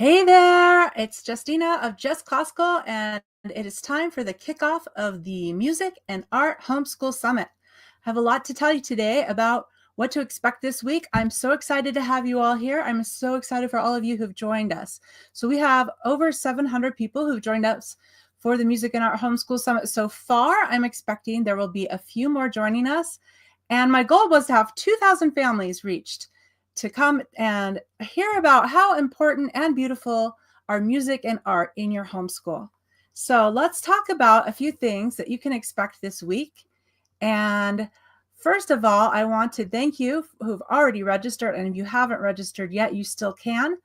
Hey there, it's Justina of Just Classical, and it is time for the kickoff of the Music and Art Homeschool Summit. I have a lot to tell you today about what to expect this week. I'm so excited to have you all here. I'm so excited for all of you who've joined us. So we have over 700 people who've joined us for the Music and Art Homeschool Summit so far. I'm expecting there will be a few more joining us. And my goal was to have 2,000 families reached to come and hear about how important and beautiful are music and art in your homeschool. So let's talk about a few things that you can expect this week. And first of all, I want to thank you who've already registered. And if you haven't registered yet, you still can.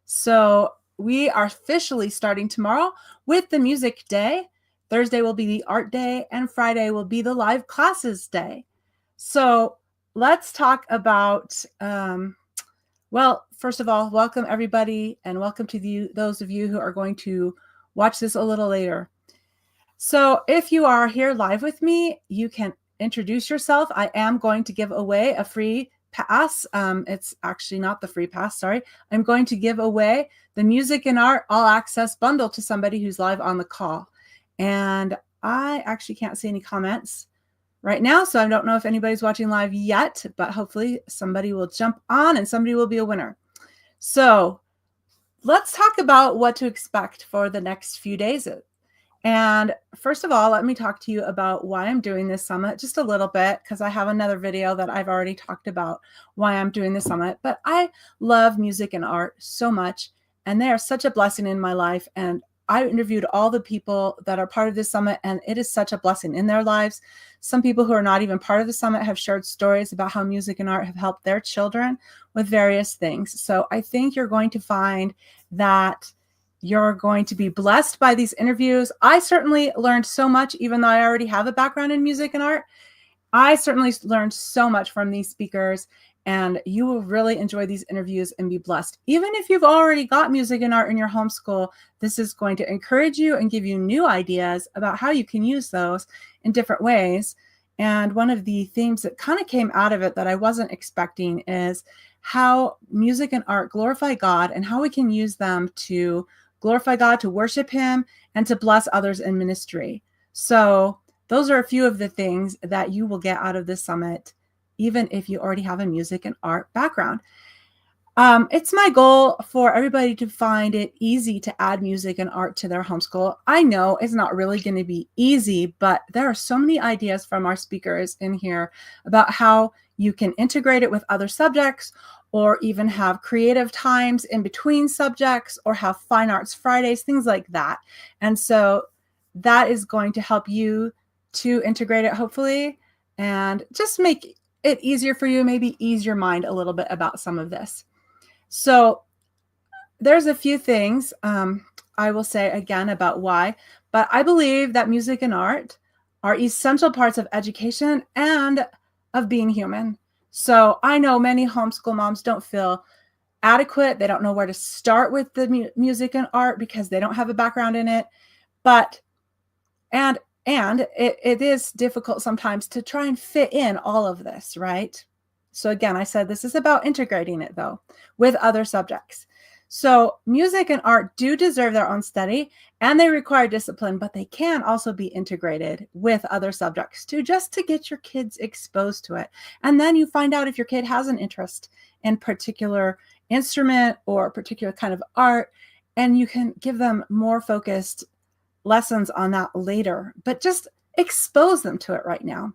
So we are officially starting tomorrow with the music day. Thursday will be the art day, and Friday will be the live classes day. So let's talk about, well, first of all, welcome everybody, and welcome to those of you who are going to watch this a little later. So if you are here live with me, you can introduce yourself. I am going to give away a free pass. It's actually not the free pass, sorry. I'm going to give away the Music and Art All Access bundle to somebody who's live on the call. And I actually can't see any comments right now, so I don't know if anybody's watching live yet, but hopefully somebody will jump on and somebody will be a winner. So let's talk about what to expect for the next few days. And first of all, let me talk to you about why I'm doing this summit just a little bit, because I have another video that I've already talked about why I'm doing the summit. But I love music and art so much, and they are such a blessing in my life. And I interviewed all the people that are part of this summit, and it is such a blessing in their lives. Some people who are not even part of the summit have shared stories about how music and art have helped their children with various things. So I think you're going to find that you're going to be blessed by these interviews. I certainly learned so much, even though I already have a background in music and art. I certainly learned so much from these speakers, and you will really enjoy these interviews and be blessed. Even if you've already got music and art in your homeschool, this is going to encourage you and give you new ideas about how you can use those in different ways. And one of the themes that kind of came out of it that I wasn't expecting is how music and art glorify God and how we can use them to glorify God, to worship Him, and to bless others in ministry. So those are a few of the things that you will get out of this summit, even if you already have a music and art background. It's my goal for everybody to find it easy to add music and art to their homeschool. I know it's not really going to be easy, but there are so many ideas from our speakers in here about how you can integrate it with other subjects, or even have creative times in between subjects, or have Fine Arts Fridays, things like that. And so that is going to help you to integrate it, hopefully, and just make it easier for you, maybe ease your mind a little bit about some of this. So there's a few things I will say again about why, but I believe that music and art are essential parts of education and of being human. So I know many homeschool moms don't feel adequate. They don't know where to start with the music and art because they don't have a background in it. But, and it is difficult sometimes to try and fit in all of this, right? So again, I said this is about integrating it, though, with other subjects. So music and art do deserve their own study, and they require discipline, but they can also be integrated with other subjects too, just to get your kids exposed to it. And then you find out if your kid has an interest in particular instrument or particular kind of art, and you can give them more focused lessons on that later, but just expose them to it right now.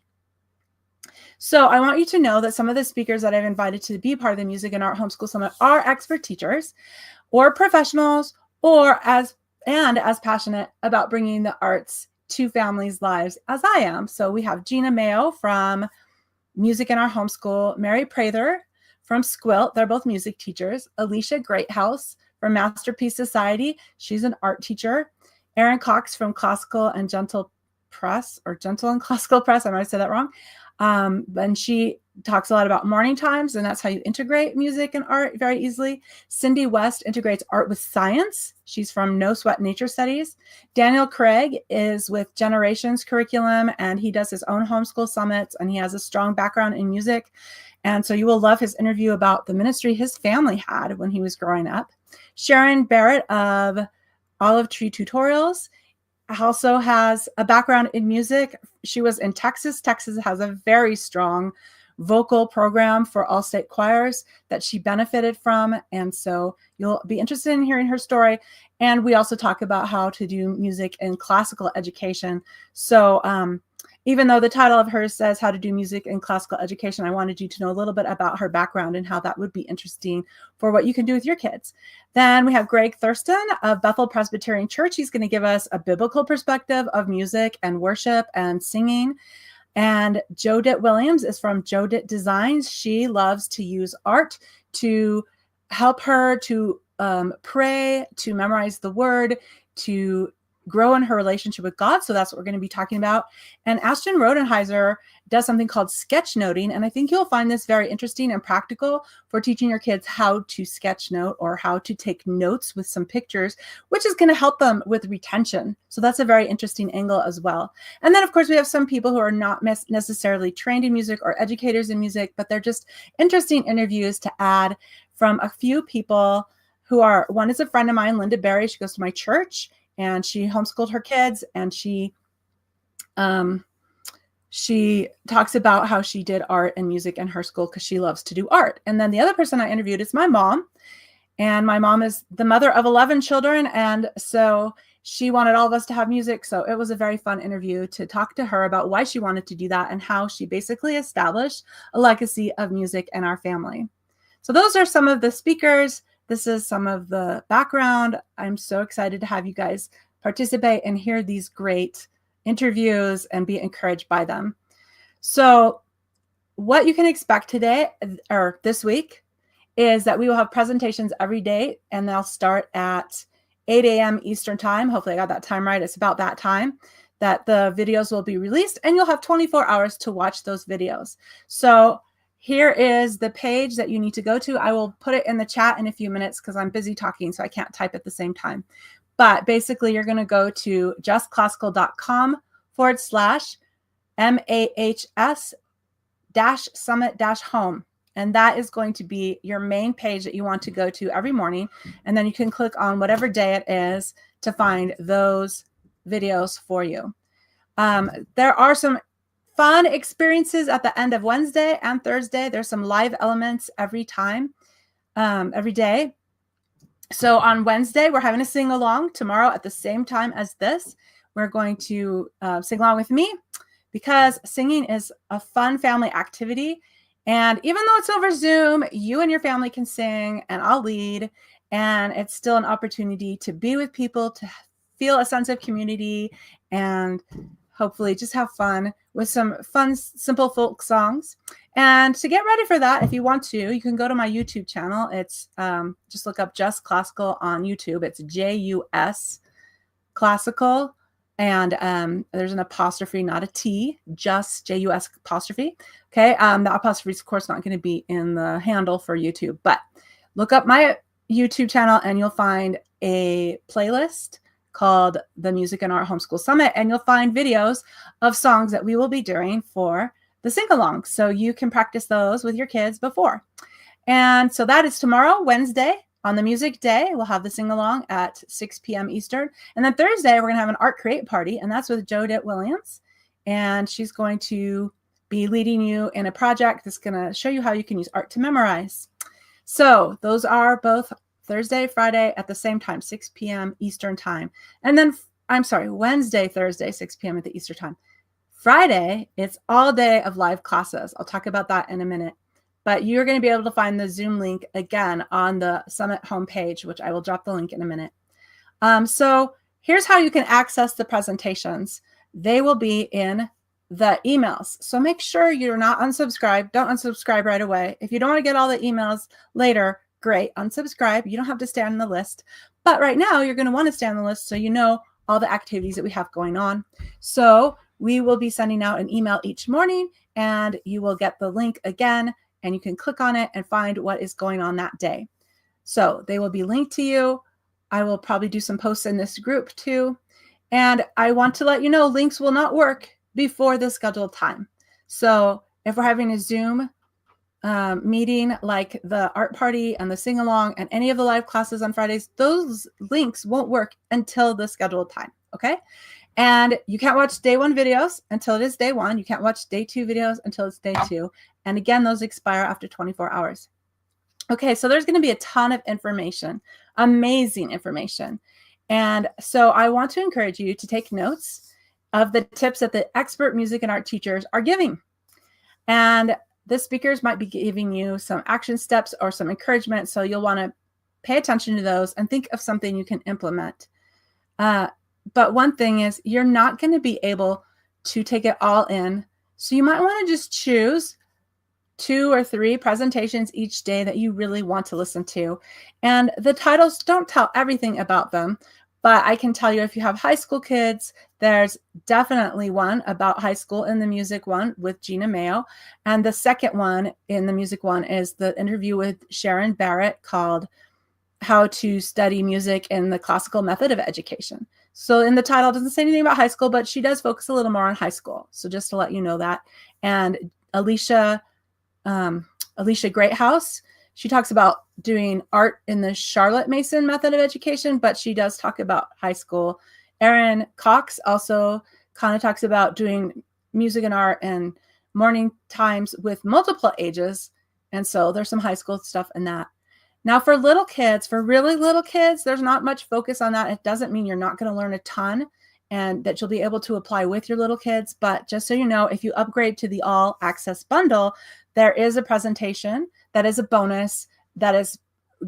So I want you to know that some of the speakers that I've invited to be part of the Music and Art Homeschool Summit are expert teachers or professionals, or as passionate about bringing the arts to families' lives as I am. So we have Gina Mayo from Music and Art Homeschool, Mary Prather from Squilt, they're both music teachers, Alicia Greathouse from Masterpiece Society, she's an art teacher, Erin Cox from Classical and Gentle Press, or Gentle and Classical Press, I might have said that wrong. And she talks a lot about morning times, and that's how you integrate music and art very easily. Cindy West integrates art with science. She's from No Sweat Nature Studies. Daniel Craig is with Generations curriculum, and he does his own homeschool summits, and he has a strong background in music. And so you will love his interview about the ministry his family had when he was growing up. Sharon Barrett of Olive Tree Tutorials also has a background in music. She was in Texas. Texas has a very strong vocal program for all state choirs that she benefited from. And so you'll be interested in hearing her story. And we also talk about how to do music in classical education. So even though the title of hers says how to do music in classical education, I wanted you to know a little bit about her background and how that would be interesting for what you can do with your kids. Then we have Greg Thurston of Bethel Presbyterian Church. He's going to give us a biblical perspective of music and worship and singing. And Jodette Williams is from Jodette Designs. She loves to use art to help her to pray, to memorize the word, to grow in her relationship with God. So that's what we're going to be talking about. And Ashton Rodenheiser does something called sketchnoting. And I think you'll find this very interesting and practical for teaching your kids how to sketch note or how to take notes with some pictures, which is going to help them with retention. So that's a very interesting angle as well. And then, of course, we have some people who are not necessarily trained in music or educators in music, but they're just interesting interviews to add from a few people who are, one is a friend of mine, Linda Berry. She goes to my church. And she homeschooled her kids, and she talks about how she did art and music in her school because she loves to do art. And then the other person I interviewed is my mom, and my mom is the mother of 11 children, and so she wanted all of us to have music. So it was a very fun interview to talk to her about why she wanted to do that and how she basically established a legacy of music in our family. So those are some of the speakers. This is some of the background. I'm so excited to have you guys participate and hear these great interviews and be encouraged by them. So what you can expect today or this week is that we will have presentations every day, and they'll start at 8 a.m. Eastern time. Hopefully I got that time right. It's about that time that the videos will be released, and you'll have 24 hours to watch those videos. So here is the page that you need to go to. I will put it in the chat in a few minutes because I'm busy talking, so I can't type at the same time. But basically, you're going to go to justclassical.com/MAHS-summit-home. And that is going to be your main page that you want to go to every morning. And then you can click on whatever day it is to find those videos for you. There are some fun experiences at the end of Wednesday and Thursday. There's some live elements every day. So on Wednesday, we're having a sing-along. Tomorrow at the same time as this, we're going to sing along with me because singing is a fun family activity. And even though it's over Zoom, you and your family can sing and I'll lead. And it's still an opportunity to be with people, to feel a sense of community, and hopefully just have fun with some fun, simple folk songs. And to get ready for that, if you want to, you can go to my YouTube channel. It's just look up Just Classical on YouTube. It's JUS Classical. And there's an apostrophe, not a T, just JUS apostrophe. Okay. The apostrophe is, of course, not going to be in the handle for YouTube, but look up my YouTube channel and you'll find a playlist called the Music and Art Homeschool Summit. And you'll find videos of songs that we will be doing for the sing-along. So you can practice those with your kids before. And so that is tomorrow, Wednesday, on the music day. We'll have the sing-along at 6 p.m. Eastern. And then Thursday, we're going to have an art create party. And that's with Jodette Williams. And she's going to be leading you in a project that's going to show you how you can use art to memorize. So those are both Thursday, Friday at the same time, 6 p.m. Eastern time. And then, Wednesday, Thursday, 6 p.m. at the Eastern time. Friday, it's all day of live classes. I'll talk about that in a minute. But you're going to be able to find the Zoom link again on the Summit homepage, which I will drop the link in a minute. So here's how you can access the presentations. They will be in the emails. So make sure you're not unsubscribed. Don't unsubscribe right away. If you don't want to get all the emails later, great, unsubscribe. You don't have to stay on the list. But right now, you're going to want to stay on the list so you know all the activities that we have going on. So we will be sending out an email each morning, and you will get the link again, and you can click on it and find what is going on that day. So they will be linked to you. I will probably do some posts in this group too. And I want to let you know links will not work before the scheduled time. So if we're having a Zoom meeting like the art party and the sing along and any of the live classes on Fridays, those links won't work until the scheduled time. Okay. And you can't watch day 1 videos until it is day 1. You can't watch day 2 videos until it's day 2. And again, those expire after 24 hours. Okay, so there's going to be a ton of information, amazing information. And so I want to encourage you to take notes of the tips that the expert music and art teachers are giving. And the speakers might be giving you some action steps or some encouragement. So you'll want to pay attention to those and think of something you can implement. But one thing is you're not going to be able to take it all in. So you might want to just choose 2 or 3 presentations each day that you really want to listen to. And the titles don't tell everything about them, but I can tell you if you have high school kids, there's definitely one about high school in the music one with Gina Mayo. And the second one in the music one is the interview with Sharon Barrett called How to Study Music in the Classical Method of Education. So in the title, it doesn't say anything about high school, but she does focus a little more on high school. So just to let you know that. And Alicia Greathouse, she talks about doing art in the Charlotte Mason method of education, but she does talk about high school. Erin Cox also kind of talks about doing music and art and morning times with multiple ages. And so there's some high school stuff in that. Now for little kids, for really little kids, there's not much focus on that. It doesn't mean you're not going to learn a ton and that you'll be able to apply with your little kids. But just so you know, if you upgrade to the all access bundle, there is a presentation that is a bonus that is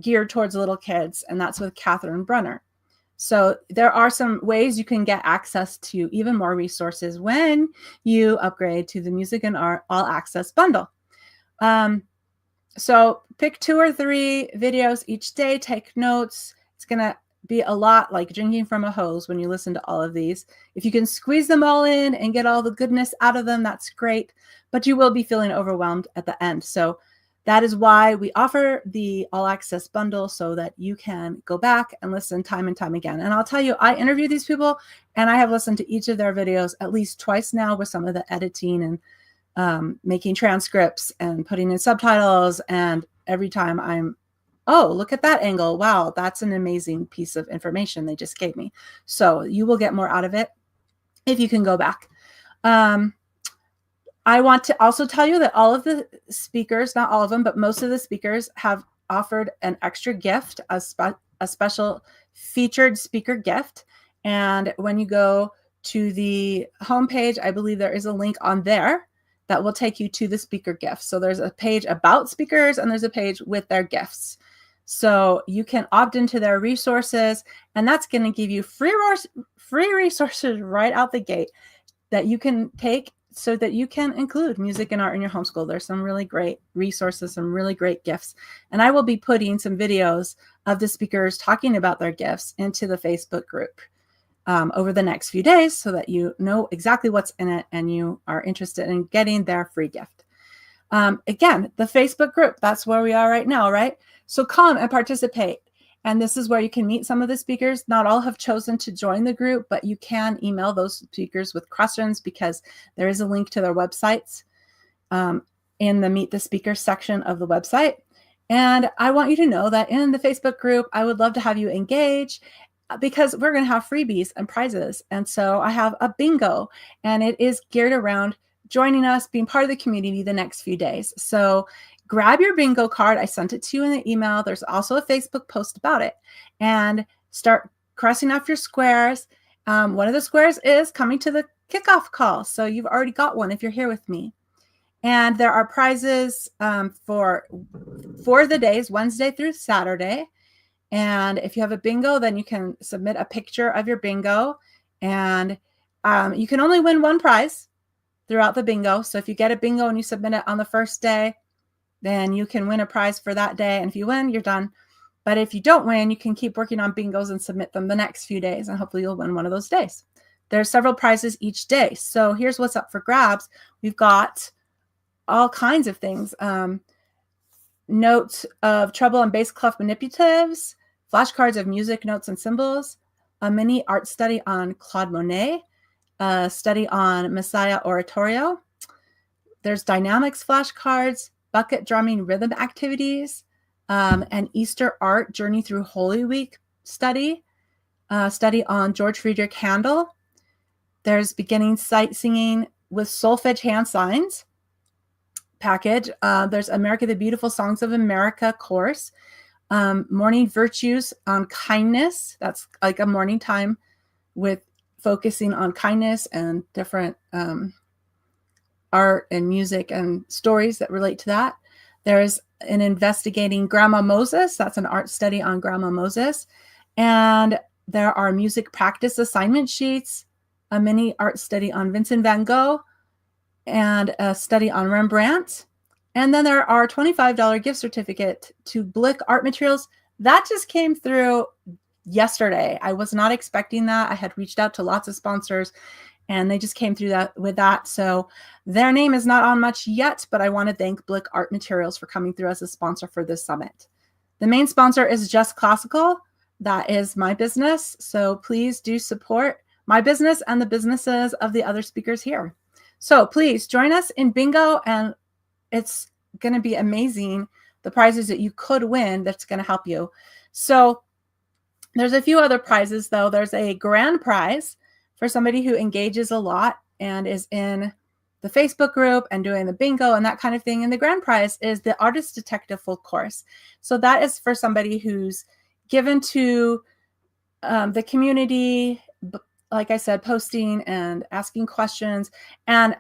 geared towards little kids, and that's with Catherine Brunner. So there are some ways you can get access to even more resources when you upgrade to the Music and Art All Access bundle. So pick 2 or 3 videos each day, take notes. It's going to be a lot like drinking from a hose when you listen to all of these. If you can squeeze them all in and get all the goodness out of them, that's great, but you will be feeling overwhelmed at the end. So that is why we offer the all access bundle so that you can go back and listen time and time again. And I'll tell you, I interview these people and I have listened to each of their videos at least twice now with some of the editing and making transcripts and putting in subtitles. And every time I'm, oh, look at that angle. Wow, that's an amazing piece of information they just gave me. So you will get more out of it if you can go back. I want to also tell you that all of the speakers, not all of them, but most of the speakers have offered an extra gift, a special featured speaker gift. And when you go to the homepage, I believe there is a link on there that will take you to the speaker gift. So there's a page about speakers and there's a page with their gifts. So you can opt into their resources, and that's going to give you free resources right out the gate that you can take so that you can include music and art in your homeschool. There's some really great resources, some really great gifts. And I will be putting some videos of the speakers talking about their gifts into the Facebook group over the next few days so that you know exactly what's in it and you are interested in getting their free gift. Again, the Facebook group, that's where we are right now, right? So come and participate. And this is where you can meet some of the speakers. Not all have chosen to join the group, but you can email those speakers with questions because there is a link to their websites in the Meet the Speakers section of the website. And I want you to know that in the Facebook group, I would love to have you engage because we're going to have freebies and prizes. And so I have a bingo, and it is geared around joining us, being part of the community the next few days. So grab your bingo card. I sent it to you in the email. There's also a Facebook post about it. And start crossing off your squares. One of the squares is coming to the kickoff call. So you've already got one if you're here with me. And there are prizes for the days, Wednesday through Saturday. And if you have a bingo, then you can submit a picture of your bingo. And you can only win one prize throughout the bingo. So if you get a bingo and you submit it on the first day, then you can win a prize for that day. And if you win, you're done. But if you don't win, you can keep working on bingos and submit them the next few days. And hopefully you'll win one of those days. There's several prizes each day. So here's what's up for grabs. We've got all kinds of things. Notes of treble and bass clef manipulatives, flashcards of music, notes, and symbols, a mini art study on Claude Monet, a study on Messiah Oratorio. There's dynamics flashcards, bucket drumming rhythm activities, an Easter art journey through Holy Week study on George Friedrich Handel. There's beginning sight singing with solfege hand signs package. There's America the Beautiful Songs of America course. Morning virtues on kindness. That's like a morning time with focusing on kindness and different art and music and stories that relate to that. There's an investigating Grandma Moses. That's an art study on Grandma Moses. And there are music practice assignment sheets, a mini art study on Vincent van Gogh, and a study on Rembrandt. And then there are $25 gift certificate to Blick Art Materials. That just came through yesterday. I was not expecting that. I had reached out to lots of sponsors and they just came through with that. So their name is not on much yet, but I want to thank Blick Art Materials for coming through as a sponsor for this summit. The main sponsor is Just Classical. That is my business. So please do support my business and the businesses of the other speakers here. So please join us in bingo, and it's going to be amazing, the prizes that you could win that's going to help you. So there's a few other prizes, though. There's a grand prize for somebody who engages a lot and is in the Facebook group and doing the bingo and that kind of thing. And the grand prize is the Artist Detective full course. So that is for somebody who's given to the community, like I said, posting and asking questions. And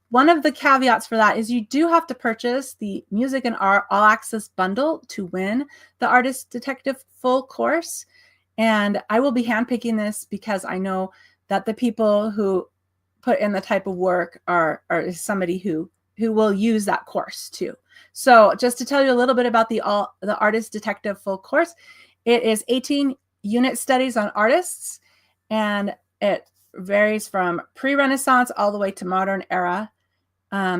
one of the caveats for that is you do have to purchase the Music and Art All Access Bundle to win the Artist Detective full course. And I will be handpicking this because I know that the people who put in the type of work are somebody who will use that course too. So just to tell you a little bit about the Artist Detective full course, it is 18 unit studies on artists, and it varies from pre-Renaissance all the way to modern era.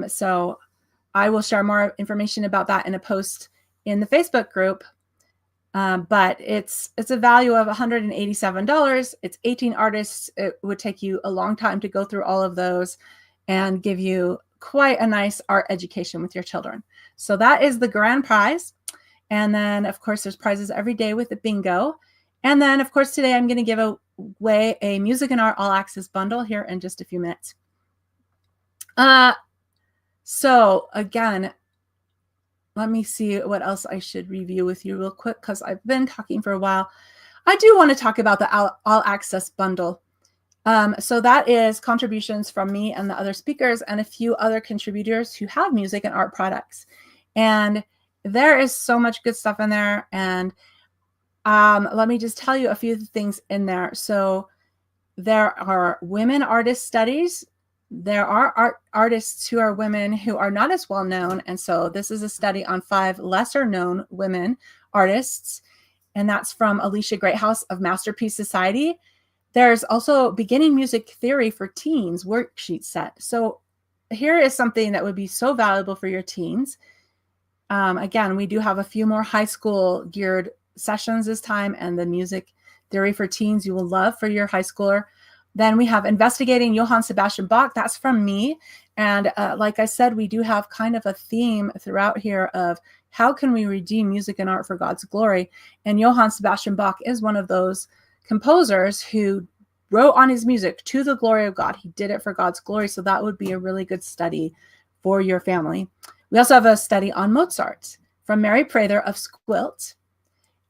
So I will share more information about that in a post in the Facebook group. But it's a value of $187. It's 18 artists. It would take you a long time to go through all of those and give you quite a nice art education with your children. So that is the grand prize. And then, of course, there's prizes every day with the bingo. And then, of course, today I'm going to give away a Music and Art All Access bundle here in just a few minutes. So again, let me see what else I should review with you real quick because I've been talking for a while. I do want to talk about the All Access bundle. So that is contributions from me and the other speakers and a few other contributors who have music and art products. And there is so much good stuff in there. And let me just tell you a few things in there. So there are women artist studies. There are artists who are women who are not as well known. And so this is a study on 5 lesser known women artists. And that's from Alicia Greathouse of Masterpiece Society. There's also Beginning Music Theory for Teens worksheet set. So here is something that would be so valuable for your teens. Again, we do have a few more high school geared sessions this time, and the Music Theory for Teens you will love for your high schooler. Then we have Investigating Johann Sebastian Bach. That's from me. And like I said, we do have kind of a theme throughout here of how can we redeem music and art for God's glory? And Johann Sebastian Bach is one of those composers who wrote on his music to the glory of God. He did it for God's glory. So that would be a really good study for your family. We also have a study on Mozart from Mary Prather of Squilt.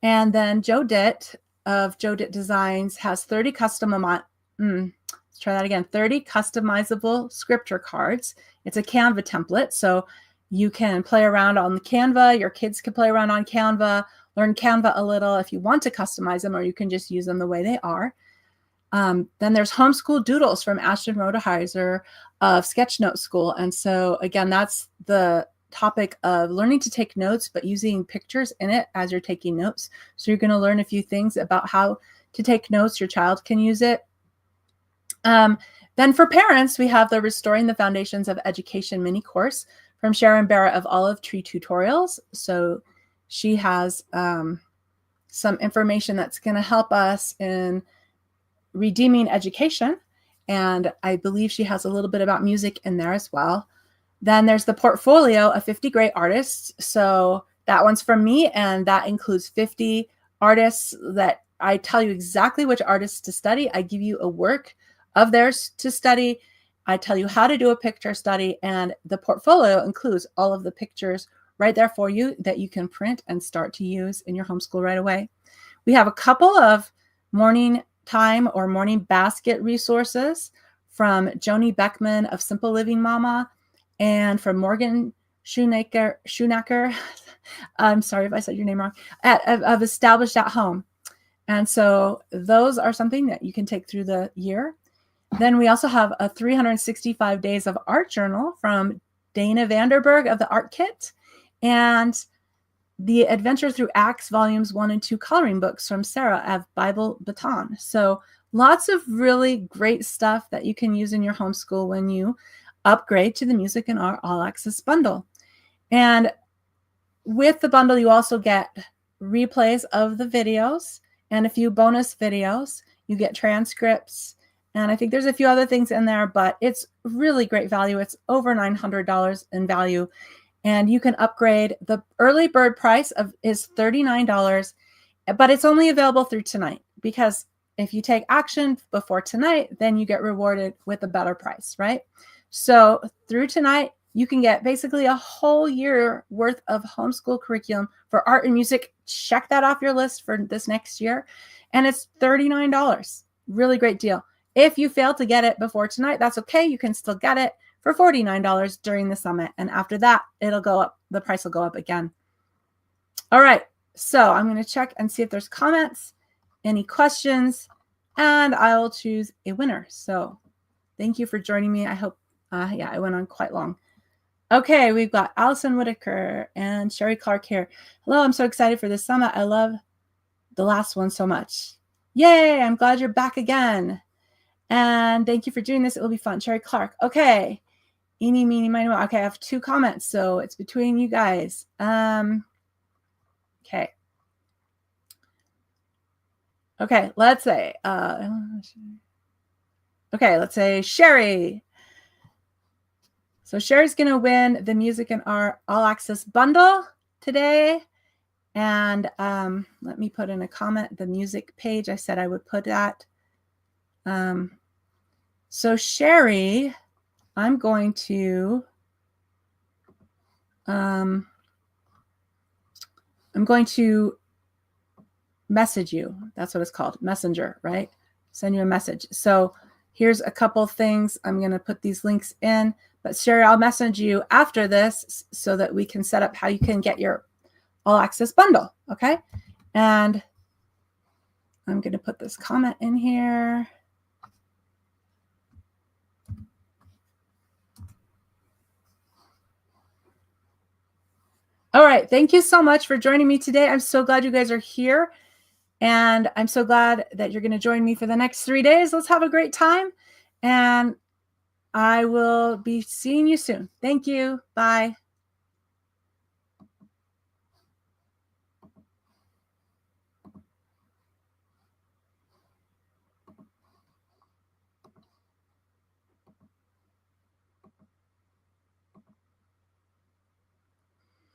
And then Joe Ditt of Joe Ditt Designs has 30 let's try that again. 30 customizable scripture cards. It's a Canva template. So you can play around on the Canva. Your kids can play around on Canva, learn Canva a little if you want to customize them, or you can just use them the way they are. Then there's Homeschool Doodles from Ashton Rodeheiser of Sketchnote School. And so again, that's the topic of learning to take notes, but using pictures in it as you're taking notes. So you're going to learn a few things about how to take notes. Your child can use it. Then for parents, we have the Restoring the Foundations of Education mini course from Sharon Barrett of Olive Tree Tutorials. So she has some information that's going to help us in redeeming education. And I believe she has a little bit about music in there as well. Then there's the portfolio of 50 great artists. So that one's from me, and that includes 50 artists that I tell you exactly which artists to study. I give you a work of theirs to study. I tell you how to do a picture study, and the portfolio includes all of the pictures right there for you that you can print and start to use in your homeschool right away. We have a couple of morning time or morning basket resources from Joni Beckman of Simple Living Mama and from Morgan Schoenacker. I'm sorry if I said your name wrong, of Established at Home. And so those are something that you can take through the year. Then we also have a 365 Days of Art journal from Dana Vanderberg of the Art Kit, and the Adventure Through Acts Volumes 1 and 2 coloring books from Sarah of Bible Baton. So lots of really great stuff that you can use in your homeschool when you upgrade to the Music and Art All Access bundle. And with the bundle, you also get replays of the videos and a few bonus videos. You get transcripts, and I think there's a few other things in there, but it's really great value. It's over $900 in value, and you can upgrade. The early bird price is $39, but it's only available through tonight, because if you take action before tonight, then you get rewarded with a better price, right? So through tonight, you can get basically a whole year worth of homeschool curriculum for art and music. Check that off your list for this next year. And it's $39. Really great deal. If you fail to get it before tonight, that's okay. You can still get it for $49 during the summit. And after that, it'll go up. The price will go up again. All right. So I'm going to check and see if there's comments, any questions, and I will choose a winner. So thank you for joining me. I hope, I went on quite long. Okay, we've got Allison Whitaker and Sherry Clark here. Hello, I'm so excited for this summit. I love the last one so much. Yay, I'm glad you're back again. And thank you for doing this. It will be fun. Sherry Clark. Okay. Eeny, meeny, miny, moe. Okay, I have 2 comments, so it's between you guys. Okay. Okay, let's say, let's say Sherry. So Sherry's going to win the Music and Art All Access bundle today. And let me put in a comment, the music page. I said I would put that. So Sherry, I'm going to message you. That's what it's called, Messenger, right? Send you a message. So here's a couple things. I'm going to put these links in. But Sherry, I'll message you after this so that we can set up how you can get your All Access bundle, okay? And I'm going to put this comment in here. All right, thank you so much for joining me today. I'm so glad you guys are here, and I'm so glad that you're going to join me for the next 3 days. Let's have a great time, and I will be seeing you soon. Thank you. Bye.